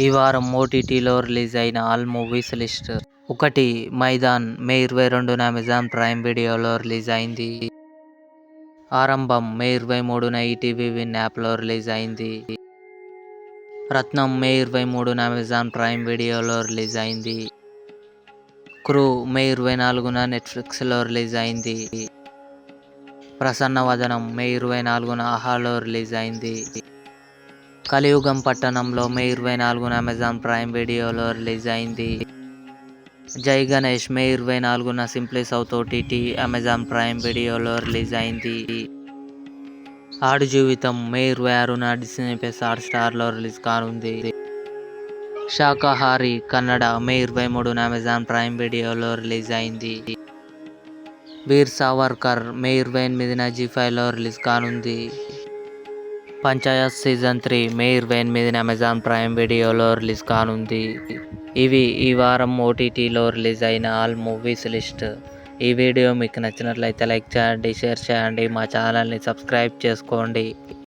ఈ వారం ఓటీటీలో రిలీజ్ అయిన ఆల్ మూవీస్ లిస్ట్. 1. మైదాన్ మే 22న అమెజాన్ ప్రైమ్ వీడియోలో రిలీజ్ అయింది. ఆరంభం మే 23న ఈటీవీ విన్ యాప్లో రిలీజ్ అయింది. రత్నం మే 23న అమెజాన్ ప్రైమ్ వీడియోలో రిలీజ్ అయింది. క్రూ మే 24న నెట్ఫ్లిక్స్లో రిలీజ్ అయింది. ప్రసన్నవదనం మే 24న ఆహాలో రిలీజ్ అయింది. కలియుగం పట్టణంలో మే 24న అమెజాన్ ప్రైమ్ వీడియోలో రిలీజ్ అయింది. జై గణేష్ మే 24న simply south OTT Amazon Prime వీడియోలో రిలీజ్ అయింది. ఆడు జీవితం మే 26న డిస్నీ ప్లస్ హాట్‌స్టార్లో రిలీజ్ కానుంది. శాకాహారి కన్నడ మే 23న అమెజాన్ ప్రైమ్ వీడియోలో రిలీజ్ అయింది. వీర్ సావర్కర్ మే 28న జీ5లో రిలీజ్ కానుంది. పంచాయత్ సీజన్ 3 మే 28న అమెజాన్ ప్రైమ్ వీడియోలో రిలీజ్ కానుంది. ఇవి ఈ వారం ఓటీటీలో రిలీజ్ అయిన ఆల్ మూవీస్ లిస్ట్. ఈ వీడియో మీకు నచ్చినట్లయితే లైక్ చేయండి, షేర్ చేయండి, మా ఛానల్ని సబ్స్క్రైబ్ చేసుకోండి.